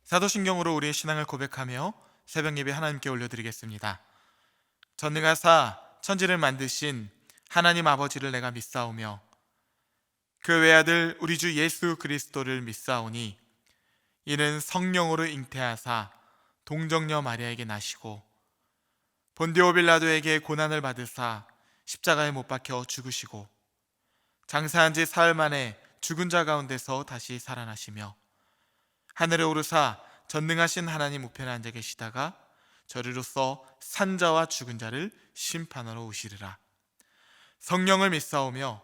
사도신경으로 우리의 신앙을 고백하며 새벽 예배 하나님께 올려드리겠습니다. 전능하사 천지를 만드신 하나님 아버지를 내가 믿사오며 그 외아들 우리 주 예수 그리스도를 믿사오니 이는 성령으로 잉태하사 동정녀 마리아에게 나시고 본디오 빌라도에게 고난을 받으사 십자가에 못 박혀 죽으시고 장사한 지 사흘 만에 죽은 자 가운데서 다시 살아나시며 하늘에 오르사 전능하신 하나님 우편에 앉아 계시다가 저리로서 산 자와 죽은 자를 심판하러 오시리라. 성령을 믿사오며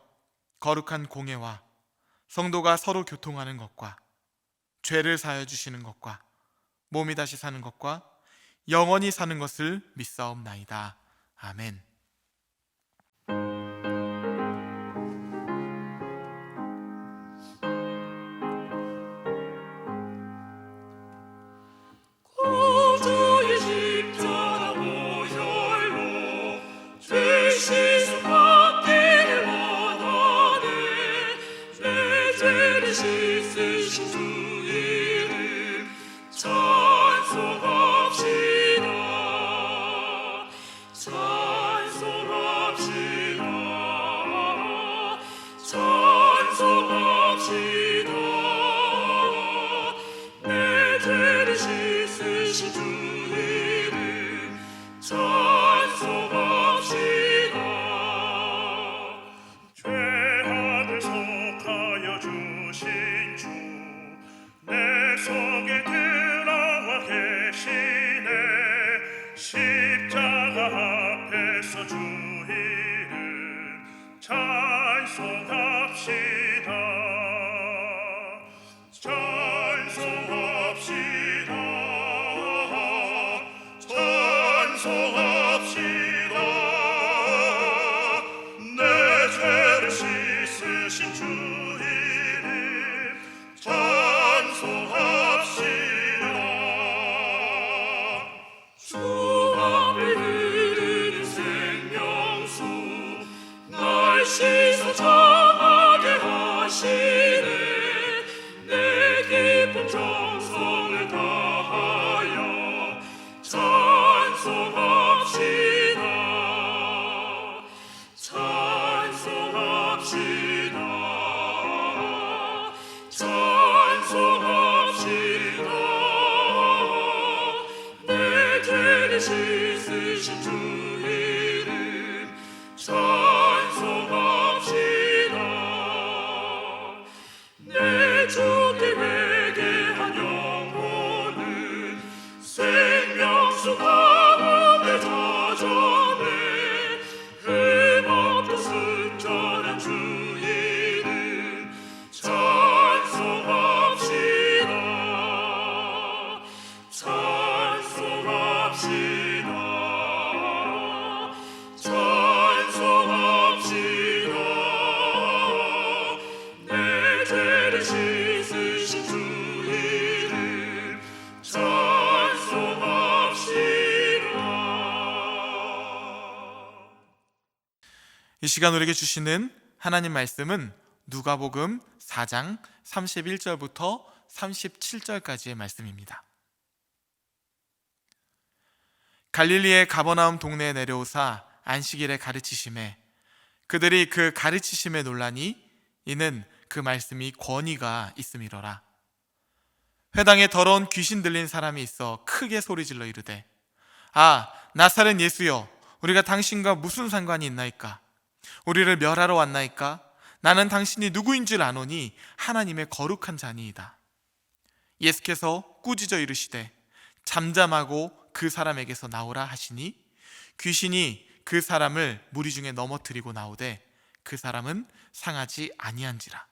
거룩한 공예와 성도가 서로 교통하는 것과 죄를 사하여 주시는 것과 몸이 다시 사는 것과 영원히 사는 것을 믿사옵나이다. 아멘. 구주의 십자가 보혈로 죄 씻음받기를 원하네. 내 죄를 씻으신 주 이름 찬송합시다. 찬송합시다. 찬송합시다. 내 죄를 씻으신 주 이름 찬송합시다. 죄악을 속하여 주신 주 내 속에 들어와 계시네. 십자가 앞에서 주 이름 찬송합시다. 찬송합시다. 찬송합시다. 내 죄를 씻으신 주 이름 찬송합시다. 주 앞에 흐르는 생명수 날 씻어 정하게 하시네. 내 깊은 정성을 다하여 찬송합시다. 찬송합시다. 찬송합시다. 내 죄를 씻으신 주 이름 찬송합시다. 내 주께 회개한 영혼은 생명수 가운데 자전해. 흠없고 순전한 주 이름 찬송합시다. 찬송합시다. 찬송합시다. 내 죄를 씻으신 주 이름 찬송합시다. 이 시간 우리에게 주시는 하나님 말씀은 누가복음 4장 31절부터 37절까지의 말씀입니다. 갈릴리의 가버나움 동네에 내려오사 안식일에 가르치심에 그들이 그 가르치심에 놀라니 이는 그 말씀이 권위가 있음이로라. 회당에 더러운 귀신 들린 사람이 있어 크게 소리질러 이르되 아 나사렛 예수여 우리가 당신과 무슨 상관이 있나이까? 우리를 멸하러 왔나이까? 나는 당신이 누구인 줄 아노니 하나님의 거룩한 자니이다. 예수께서 꾸짖어 이르시되 잠잠하고 그 사람에게서 나오라 하시니 귀신이 그 사람을 무리 중에 넘어뜨리고 나오되 그 사람은 상하지 아니한지라.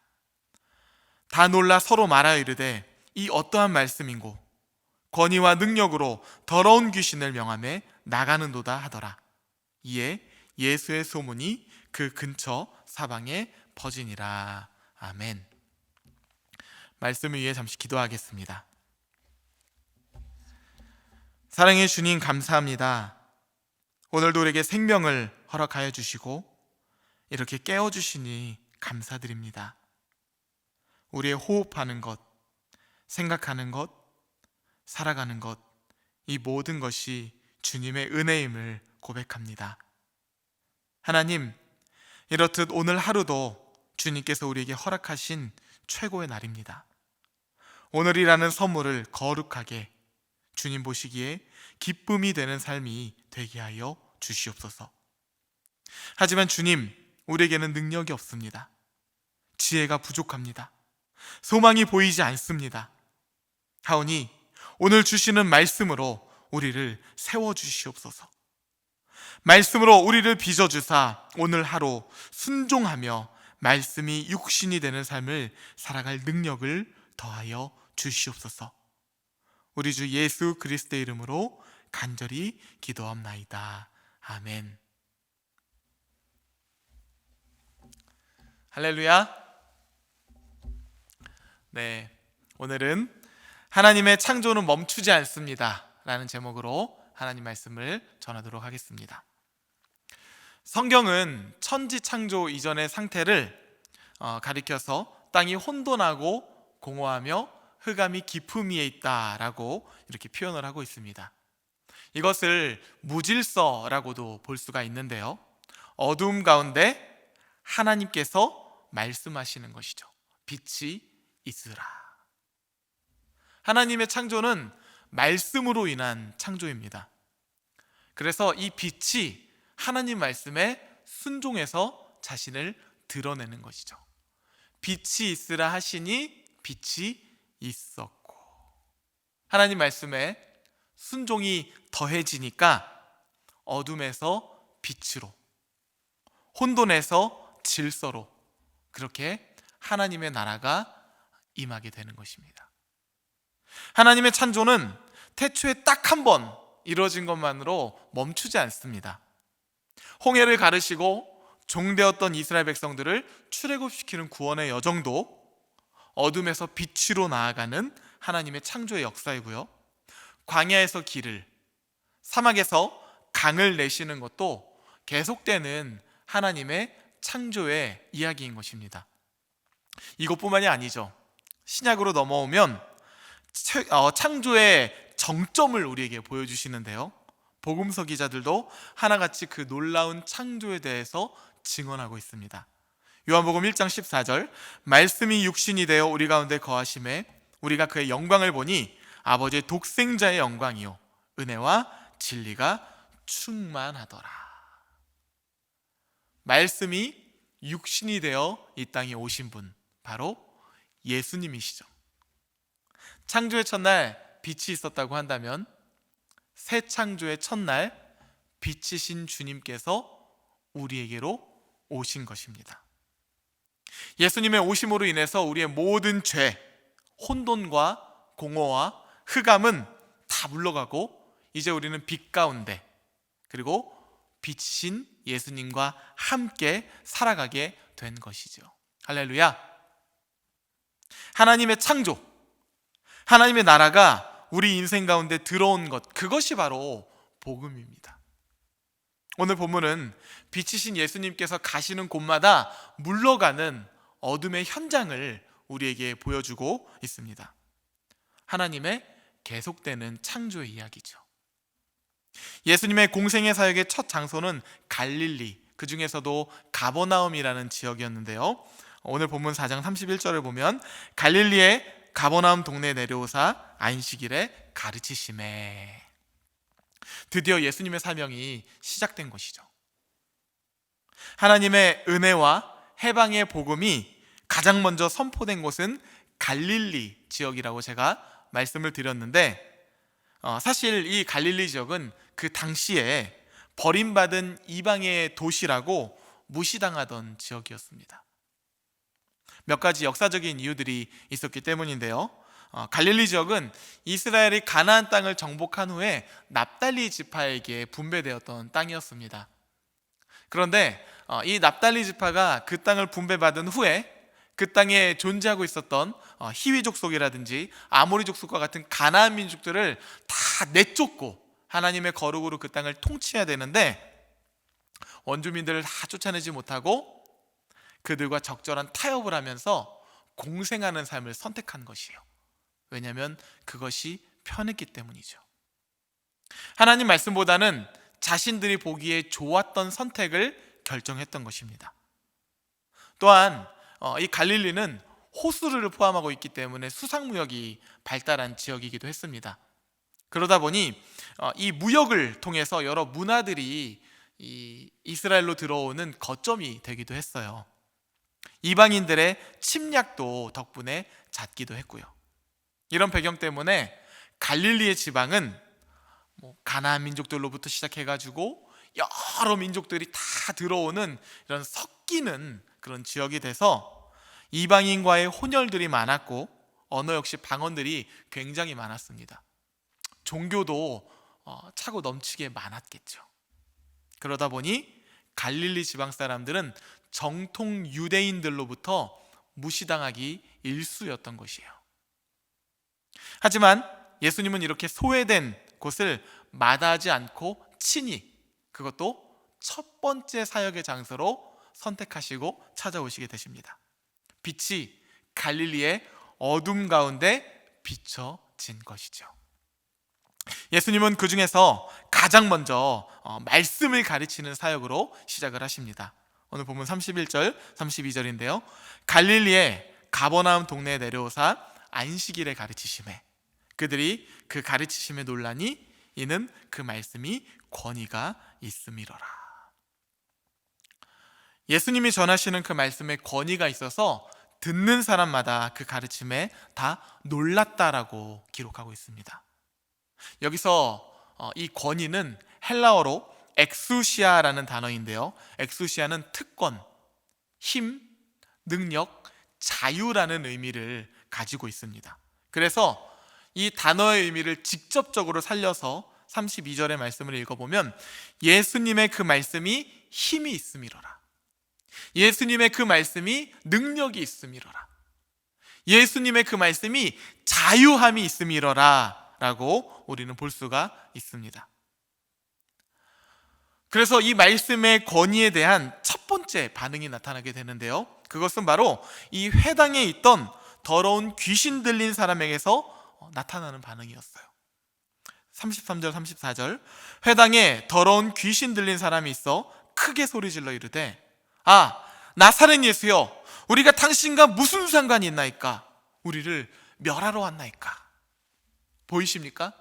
다 놀라 서로 말하여 이르되 이 어떠한 말씀인고 권위와 능력으로 더러운 귀신을 명하며 나가는도다 하더라. 이에 예수의 소문이 그 근처 사방에 퍼지니라. 아멘. 말씀을 위해 잠시 기도하겠습니다. 사랑의 주님 감사합니다. 오늘도 우리에게 생명을 허락하여 주시고 이렇게 깨워주시니 감사드립니다. 우리의 호흡하는 것, 생각하는 것, 살아가는 것, 이 모든 것이 주님의 은혜임을 고백합니다. 하나님, 이렇듯 오늘 하루도 주님께서 우리에게 허락하신 최고의 날입니다. 오늘이라는 선물을 거룩하게 주님 보시기에 기쁨이 되는 삶이 되게 하여 주시옵소서. 하지만 주님, 우리에게는 능력이 없습니다. 지혜가 부족합니다. 소망이 보이지 않습니다. 하오니 오늘 주시는 말씀으로 우리를 세워주시옵소서. 말씀으로 우리를 빚어주사 오늘 하루 순종하며 말씀이 육신이 되는 삶을 살아갈 능력을 더하여 주시옵소서. 우리 주 예수 그리스도의 이름으로 간절히 기도합나이다. 아멘. 할렐루야. 네, 오늘은 하나님의 창조는 멈추지 않습니다 라는 제목으로 하나님 말씀을 전하도록 하겠습니다. 성경은 천지 창조 이전의 상태를 가리켜서 땅이 혼돈하고 공허하며 흑암이 깊음 위에 있다라고 이렇게 표현을 하고 있습니다. 이것을 무질서라고도 볼 수가 있는데요, 어두움 가운데 하나님께서 말씀하시는 것이죠. 빛이 있으라. 하나님의 창조는 말씀으로 인한 창조입니다. 그래서 이 빛이 하나님 말씀에 순종해서 자신을 드러내는 것이죠. 빛이 있으라 하시니 빛이 있었고, 하나님 말씀에 순종이 더해지니까 어둠에서 빛으로, 혼돈에서 질서로 그렇게 하나님의 나라가 임하게 되는 것입니다. 하나님의 창조는 태초에 딱 한 번 이루어진 것만으로 멈추지 않습니다. 홍해를 가르시고 종되었던 이스라엘 백성들을 출애굽시키는 구원의 여정도 어둠에서 빛으로 나아가는 하나님의 창조의 역사이고요, 광야에서 길을, 사막에서 강을 내시는 것도 계속되는 하나님의 창조의 이야기인 것입니다. 이것뿐만이 아니죠. 신약으로 넘어오면 창조의 정점을 우리에게 보여주시는데요, 복음서 기자들도 하나같이 그 놀라운 창조에 대해서 증언하고 있습니다. 요한복음 1장 14절, 말씀이 육신이 되어 우리 가운데 거하심에 우리가 그의 영광을 보니 아버지의 독생자의 영광이요 은혜와 진리가 충만하더라. 말씀이 육신이 되어 이 땅에 오신 분, 바로 예수님이시죠. 창조의 첫날 빛이 있었다고 한다면 새 창조의 첫날 빛이신 주님께서 우리에게로 오신 것입니다. 예수님의 오심으로 인해서 우리의 모든 죄, 혼돈과 공허와 흑암은 다 물러가고 이제 우리는 빛 가운데, 그리고 빛이신 예수님과 함께 살아가게 된 것이죠. 할렐루야. 하나님의 창조, 하나님의 나라가 우리 인생 가운데 들어온 것, 그것이 바로 복음입니다. 오늘 본문은 빛이신 예수님께서 가시는 곳마다 물러가는 어둠의 현장을 우리에게 보여주고 있습니다. 하나님의 계속되는 창조의 이야기죠. 예수님의 공생의 사역의 첫 장소는 갈릴리, 그 중에서도 가버나움이라는 지역이었는데요, 오늘 본문 4장 31절을 보면 갈릴리의 가버나움 동네에 내려오사 안식일에 가르치심에, 드디어 예수님의 사명이 시작된 것이죠. 하나님의 은혜와 해방의 복음이 가장 먼저 선포된 곳은 갈릴리 지역이라고 제가 말씀을 드렸는데, 사실 이 갈릴리 지역은 그 당시에 버림받은 이방의 도시라고 무시당하던 지역이었습니다. 몇 가지 역사적인 이유들이 있었기 때문인데요, 갈릴리 지역은 이스라엘이 가나안 땅을 정복한 후에 납달리 지파에게 분배되었던 땅이었습니다. 그런데 이 납달리 지파가 그 땅을 분배받은 후에 그 땅에 존재하고 있었던 히위 족속이라든지 아모리 족속과 같은 가나안 민족들을 다 내쫓고 하나님의 거룩으로 그 땅을 통치해야 되는데, 원주민들을 다 쫓아내지 못하고 그들과 적절한 타협을 하면서 공생하는 삶을 선택한 것이에요. 왜냐하면 그것이 편했기 때문이죠. 하나님 말씀보다는 자신들이 보기에 좋았던 선택을 결정했던 것입니다. 또한 이 갈릴리는 호수를 포함하고 있기 때문에 수상무역이 발달한 지역이기도 했습니다. 그러다 보니 이 무역을 통해서 여러 문화들이 이 이스라엘로 들어오는 거점이 되기도 했어요. 이방인들의 침략도 덕분에 잦기도 했고요. 이런 배경 때문에 갈릴리의 지방은 가나안 민족들로부터 시작해가지고 여러 민족들이 다 들어오는 이런 섞이는 그런 지역이 돼서 이방인과의 혼혈들이 많았고 언어 역시 방언들이 굉장히 많았습니다. 종교도 차고 넘치게 많았겠죠. 그러다 보니 갈릴리 지방 사람들은 정통 유대인들로부터 무시당하기 일쑤였던 것이에요. 하지만 예수님은 이렇게 소외된 곳을 마다하지 않고 친히, 그것도 첫 번째 사역의 장소로 선택하시고 찾아오시게 되십니다. 빛이 갈릴리의 어둠 가운데 비춰진 것이죠. 예수님은 그 중에서 가장 먼저 말씀을 가르치는 사역으로 시작을 하십니다. 오늘 본문 31절, 32절인데요. 갈릴리의 가버나움 동네에 내려오사 안식일에 가르치심에 그들이 그 가르치심에 놀라니 이는 그 말씀이 권위가 있음이로라. 예수님이 전하시는 그 말씀에 권위가 있어서 듣는 사람마다 그 가르침에 다 놀랐다라고 기록하고 있습니다. 여기서 이 권위는 헬라어로 엑수시아라는 단어인데요. 엑수시아는 특권, 힘, 능력, 자유라는 의미를 가지고 있습니다. 그래서 이 단어의 의미를 직접적으로 살려서 32절의 말씀을 읽어보면 예수님의 그 말씀이 힘이 있음이로라. 예수님의 그 말씀이 능력이 있음이로라. 예수님의 그 말씀이 자유함이 있음이로라 라고 우리는 볼 수가 있습니다. 그래서 이 말씀의 권위에 대한 첫 번째 반응이 나타나게 되는데요. 그것은 바로 이 회당에 있던 더러운 귀신 들린 사람에게서 나타나는 반응이었어요. 33절 34절 회당에 더러운 귀신 들린 사람이 있어 크게 소리질러 이르되 나사렛 예수여 우리가 당신과 무슨 상관이 있나이까? 우리를 멸하러 왔나이까? 보이십니까?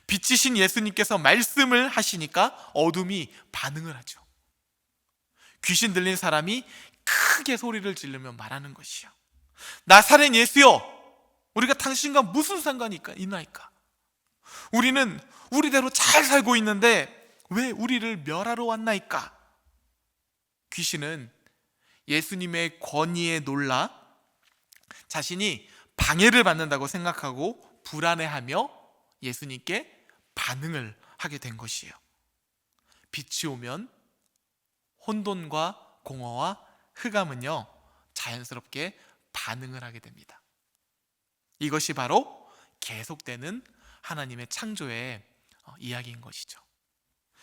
빛이신 예수님께서 말씀을 하시니까 어둠이 반응을 하죠. 귀신 들린 사람이 크게 소리를 지르며 말하는 것이요. 나사렛 예수여 우리가 당신과 무슨 상관이 있나이까? 우리는 우리대로 잘 살고 있는데 왜 우리를 멸하러 왔나이까? 귀신은 예수님의 권위에 놀라 자신이 방해를 받는다고 생각하고 불안해하며 예수님께 반응을 하게 된 것이에요. 빛이 오면 혼돈과 공허와 흑암은요 자연스럽게 반응을 하게 됩니다. 이것이 바로 계속되는 하나님의 창조의 이야기인 것이죠.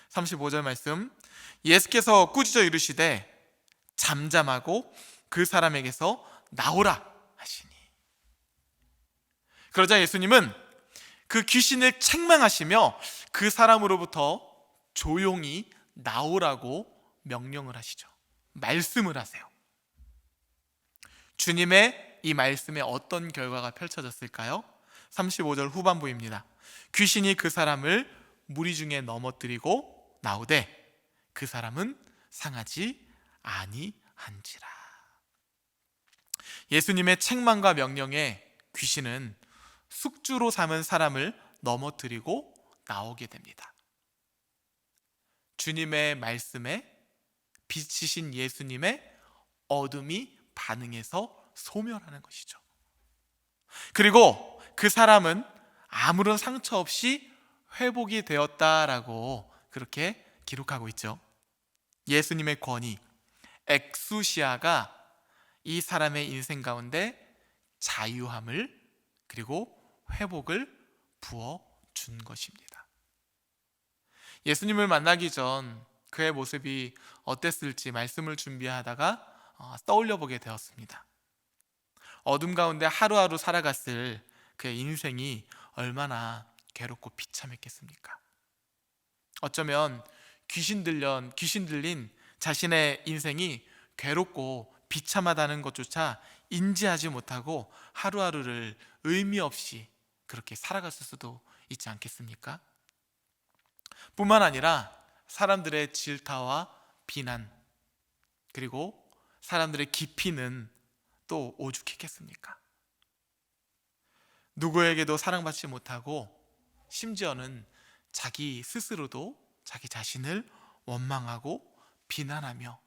35절 말씀 예수께서 꾸짖어 이르시되 잠잠하고 그 사람에게서 나오라 하시니. 그러자 예수님은 그 귀신을 책망하시며 그 사람으로부터 조용히 나오라고 명령을 하시죠. 말씀을 하세요. 주님의 이 말씀에 어떤 결과가 펼쳐졌을까요? 35절 후반부입니다. 귀신이 그 사람을 무리 중에 넘어뜨리고 나오되 그 사람은 상하지 아니한지라. 예수님의 책망과 명령에 귀신은 숙주로 삼은 사람을 넘어뜨리고 나오게 됩니다. 주님의 말씀에 빛이신 예수님의 어둠이 반응해서 소멸하는 것이죠. 그리고 그 사람은 아무런 상처 없이 회복이 되었다라고 그렇게 기록하고 있죠. 예수님의 권위, 엑수시아가 이 사람의 인생 가운데 자유함을 그리고 회복을 부어준 것입니다. 예수님을 만나기 전 그의 모습이 어땠을지 말씀을 준비하다가 떠올려 보게 되었습니다. 어둠 가운데 하루하루 살아갔을 그의 인생이 얼마나 괴롭고 비참했겠습니까? 어쩌면 귀신 들린 자신의 인생이 괴롭고 비참하다는 것조차 인지하지 못하고 하루하루를 의미 없이 그렇게 살아갔을 수도 있지 않겠습니까? 뿐만 아니라 사람들의 질타와 비난, 그리고 사람들의 기피는 또 오죽했겠습니까? 누구에게도 사랑받지 못하고 심지어는 자기 스스로도 자기 자신을 원망하고 비난하며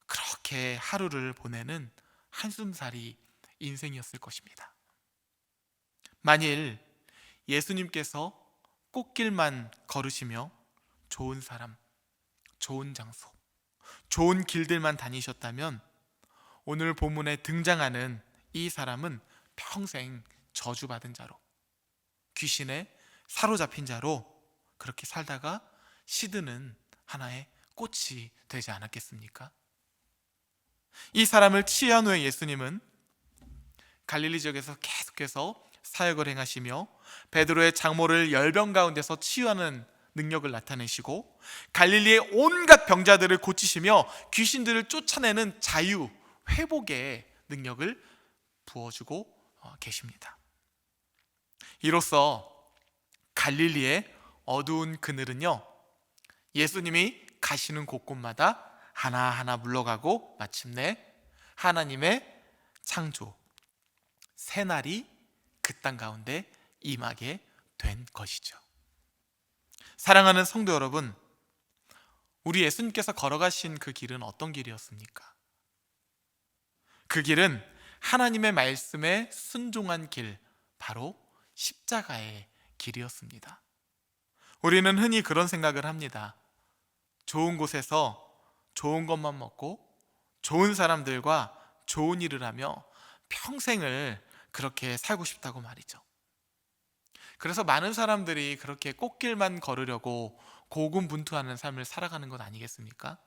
그렇게 하루를 보내는 한숨살이 인생이었을 것입니다. 만일 예수님께서 꽃길만 걸으시며 좋은 사람, 좋은 장소, 좋은 길들만 다니셨다면 오늘 본문에 등장하는 이 사람은 평생 저주받은 자로, 귀신에 사로잡힌 자로 그렇게 살다가 시드는 하나의 꽃이 되지 않았겠습니까? 이 사람을 치유한 후에 예수님은 갈릴리 지역에서 계속해서 사역을 행하시며 베드로의 장모를 열병 가운데서 치유하는 능력을 나타내시고 갈릴리의 온갖 병자들을 고치시며 귀신들을 쫓아내는 자유, 회복의 능력을 부어주고 계십니다. 이로써 갈릴리의 어두운 그늘은요, 예수님이 가시는 곳곳마다 하나하나 물러가고 마침내 하나님의 창조, 새날이 그 땅 가운데 임하게 된 것이죠. 사랑하는 성도 여러분, 우리 예수님께서 걸어가신 그 길은 어떤 길이었습니까? 그 길은 하나님의 말씀에 순종한 길, 바로 십자가의 길이었습니다. 우리는 흔히 그런 생각을 합니다. 좋은 곳에서 좋은 것만 먹고 좋은 사람들과 좋은 일을 하며 평생을 그렇게 살고 싶다고 말이죠. 그래서 많은 사람들이 그렇게 꽃길만 걸으려고 고군분투하는 삶을 살아가는 것 아니겠습니까?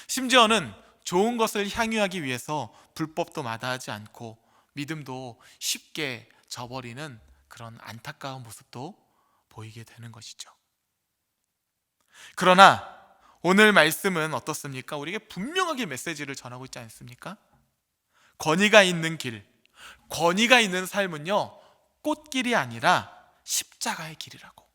심지어는 좋은 것을 향유하기 위해서 불법도 마다하지 않고 믿음도 쉽게 저버리는 그런 안타까운 모습도 보이게 되는 것이죠. 그러나 오늘 말씀은 어떻습니까? 우리에게 분명하게 메시지를 전하고 있지 않습니까? 권위가 있는 길, 권위가 있는 삶은요, 꽃길이 아니라 십자가의 길이라고.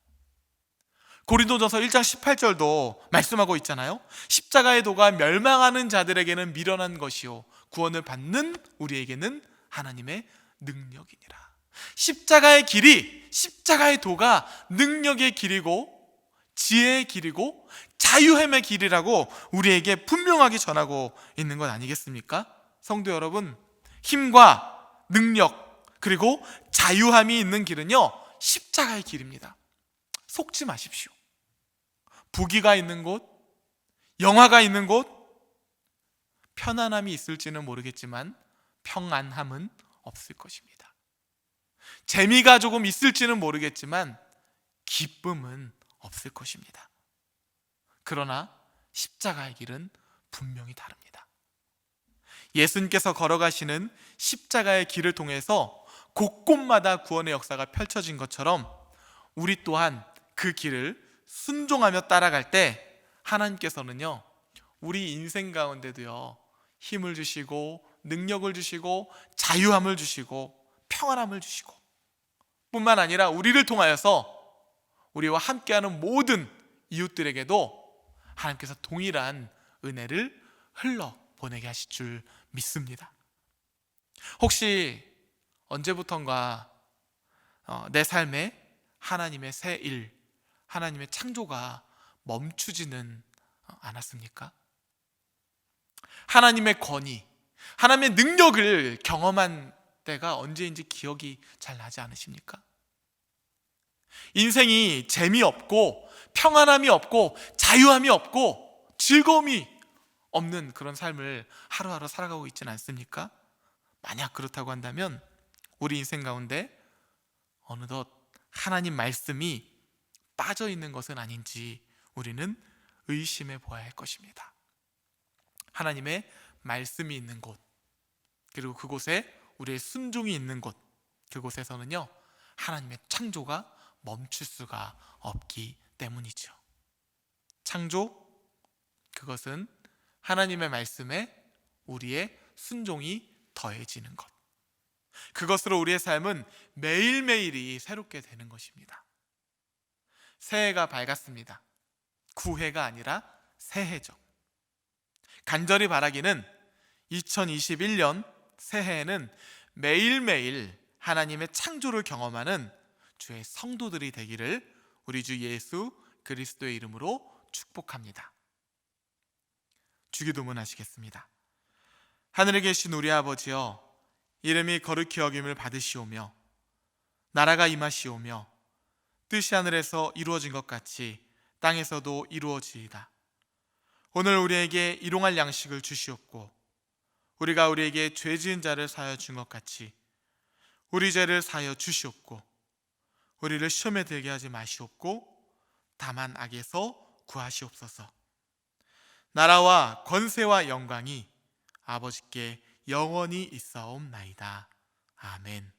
고린도전서 1장 18절도 말씀하고 있잖아요. 십자가의 도가 멸망하는 자들에게는 미련한 것이요 구원을 받는 우리에게는 하나님의 능력이니라. 십자가의 길이, 십자가의 도가 능력의 길이고 지혜의 길이고 자유함의 길이라고 우리에게 분명하게 전하고 있는 것 아니겠습니까? 성도 여러분, 힘과 능력 그리고 자유함이 있는 길은요, 십자가의 길입니다. 속지 마십시오. 부귀가 있는 곳, 영화가 있는 곳, 편안함이 있을지는 모르겠지만 평안함은 없을 것입니다. 재미가 조금 있을지는 모르겠지만 기쁨은 없을 것입니다. 그러나 십자가의 길은 분명히 다릅니다. 예수님께서 걸어가시는 십자가의 길을 통해서 곳곳마다 구원의 역사가 펼쳐진 것처럼 우리 또한 그 길을 순종하며 따라갈 때 하나님께서는요, 우리 인생 가운데도요, 힘을 주시고 능력을 주시고 자유함을 주시고 평안함을 주시고 뿐만 아니라 우리를 통하여서 우리와 함께하는 모든 이웃들에게도 하나님께서 동일한 은혜를 흘러 보내게 하실 줄 믿습니다. 혹시 언제부턴가 내 삶에 하나님의 새 일, 하나님의 창조가 멈추지는 않았습니까? 하나님의 권위, 하나님의 능력을 경험한 때가 언제인지 기억이 잘 나지 않으십니까? 인생이 재미없고 평안함이 없고 자유함이 없고 즐거움이 없는 그런 삶을 하루하루 살아가고 있지는 않습니까? 만약 그렇다고 한다면 우리 인생 가운데 어느덧 하나님 말씀이 빠져 있는 것은 아닌지 우리는 의심해 보아야 할 것입니다. 하나님의 말씀이 있는 곳, 그리고 그곳에 우리의 순종이 있는 곳, 그곳에서는요, 하나님의 창조가 멈출 수가 없기 때문이죠. 창조, 그것은 하나님의 말씀에 우리의 순종이 더해지는 것. 그것으로 우리의 삶은 매일매일이 새롭게 되는 것입니다. 새해가 밝았습니다. 구해가 아니라 새해죠. 간절히 바라기는 2021년 새해에는 매일매일 하나님의 창조를 경험하는 주의 성도들이 되기를 우리 주 예수 그리스도의 이름으로 축복합니다. 주기도문 하시겠습니다. 하늘에 계신 우리 아버지여, 이름이 거룩히 여김을 받으시오며 나라가 임하시오며 뜻이 하늘에서 이루어진 것 같이 땅에서도 이루어지이다. 오늘 우리에게 일용할 양식을 주시옵고 우리가 우리에게 죄 지은 자를 사하여 준 것 같이 우리 죄를 사하여 주시옵고 우리를 시험에 들게 하지 마시옵고 다만 악에서 구하시옵소서. 나라와 권세와 영광이 아버지께 영원히 있사옵나이다. 아멘.